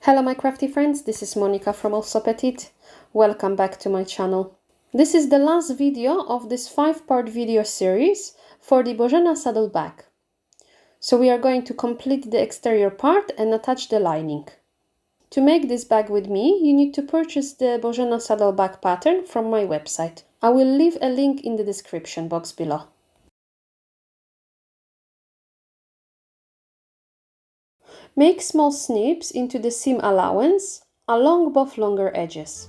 Hello my crafty friends, this is Monica from Allsewpetite. Welcome back to my channel. This is the last video of this 5-part video series for the Bozena saddle bag. So we are going to complete the exterior part and attach the lining. To make this bag with me, you need to purchase the Bozena saddle bag pattern from my website. I will leave a link in the description box below. Make small snips into the seam allowance along both longer edges.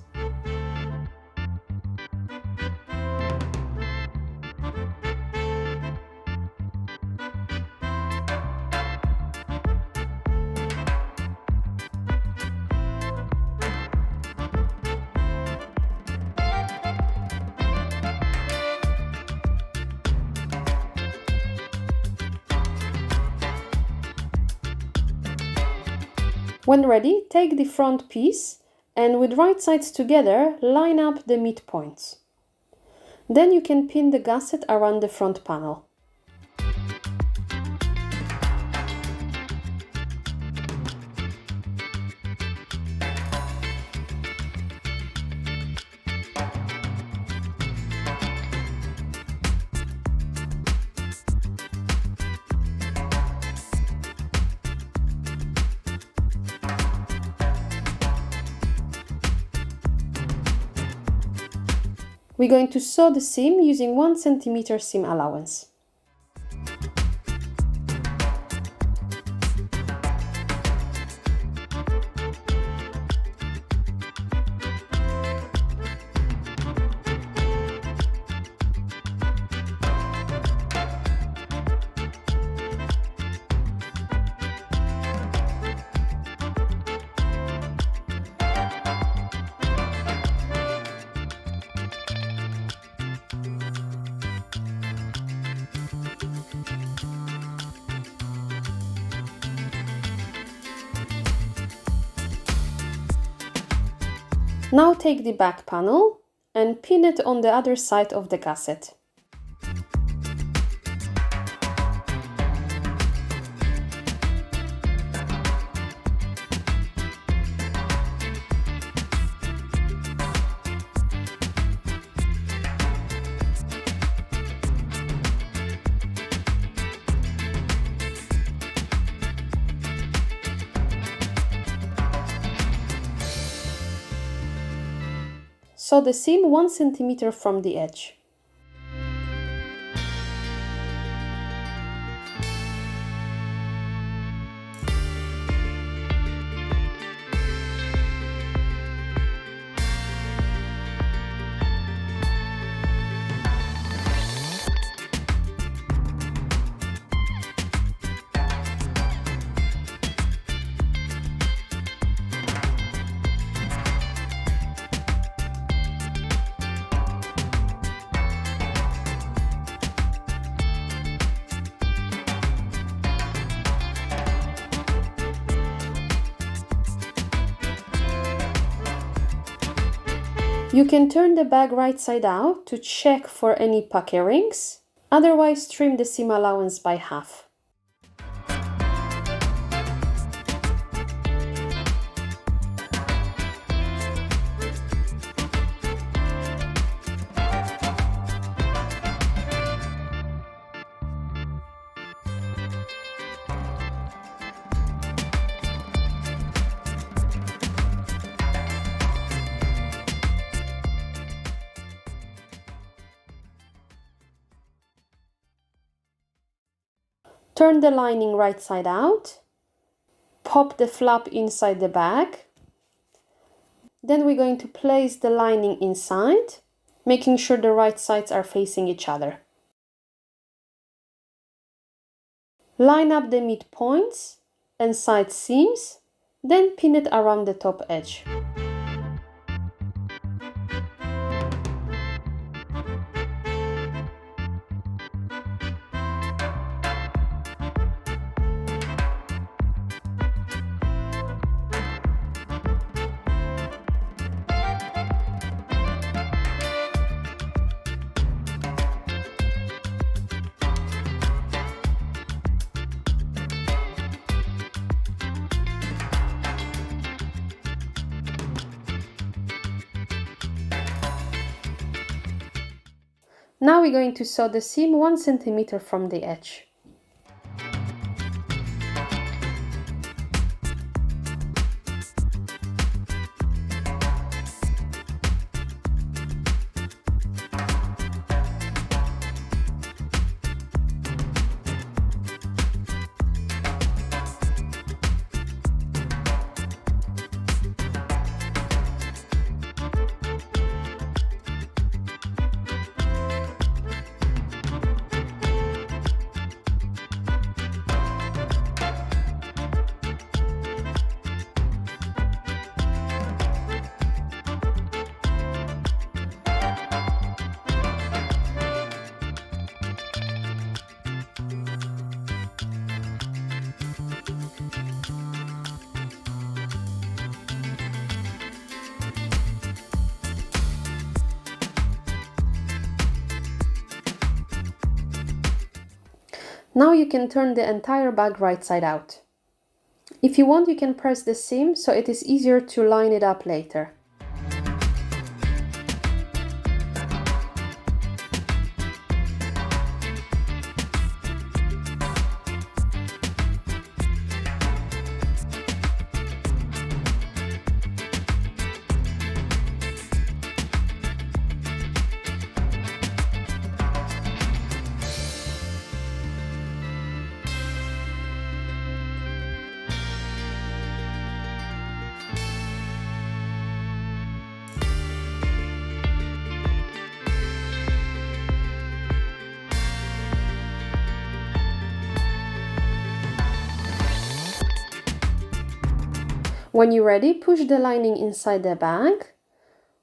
When ready, take the front piece and with right sides together, line up the midpoints. Then you can pin the gusset around the front panel. We're going to sew the seam using 1 cm seam allowance. Now take the back panel and pin it on the other side of the gusset. Sew the seam 1 cm from the edge. You can turn the bag right side out to check for any pocket rings, otherwise trim the seam allowance by half. Turn the lining right side out, pop the flap inside the bag. Then we're going to place the lining inside, making sure the right sides are facing each other. Line up the midpoints and side seams, then pin it around the top edge. Now we're going to sew the seam 1 centimeter from the edge. Now you can turn the entire bag right side out. If you want, you can press the seam so it is easier to line it up later. When you're ready, push the lining inside the bag,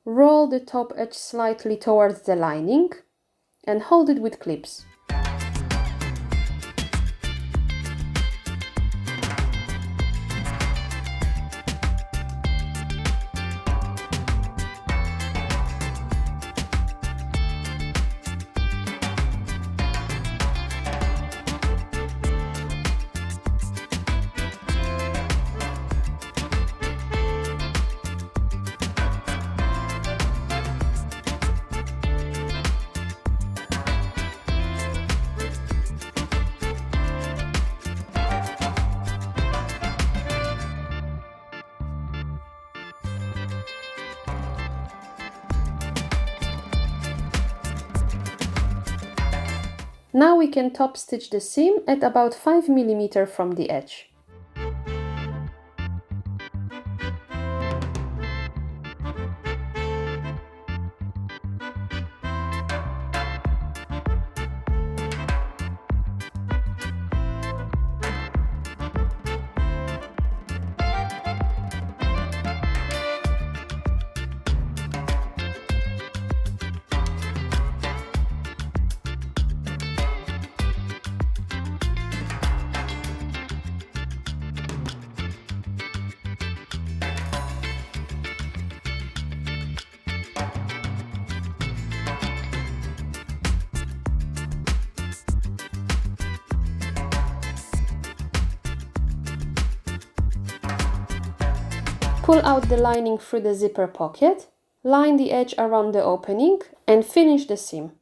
roll the top edge slightly towards the lining and hold it with clips. Now we can top stitch the seam at about 5 mm from the edge. Pull out the lining through the zipper pocket, line the edge around the opening and finish the seam.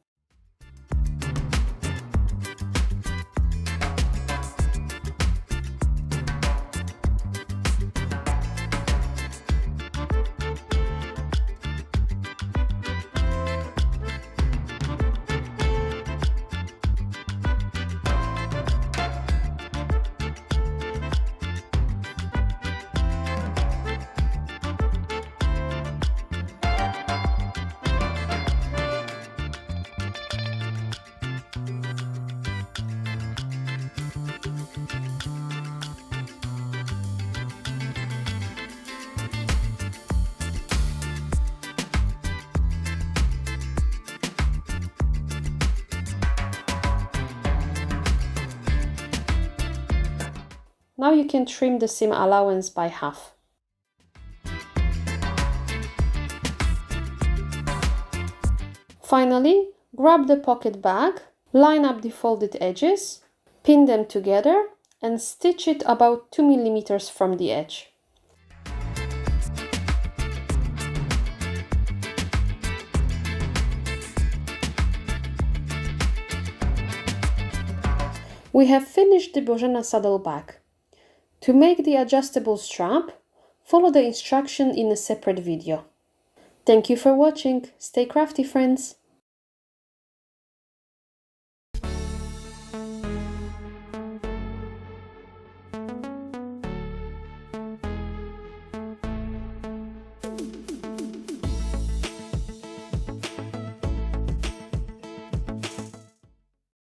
Now you can trim the seam allowance by half. Finally, grab the pocket bag, line up the folded edges, pin them together and stitch it about 2 mm from the edge. We have finished the Bozena saddle back. To make the adjustable strap, follow the instruction in a separate video. Thank you for watching. Stay crafty, friends!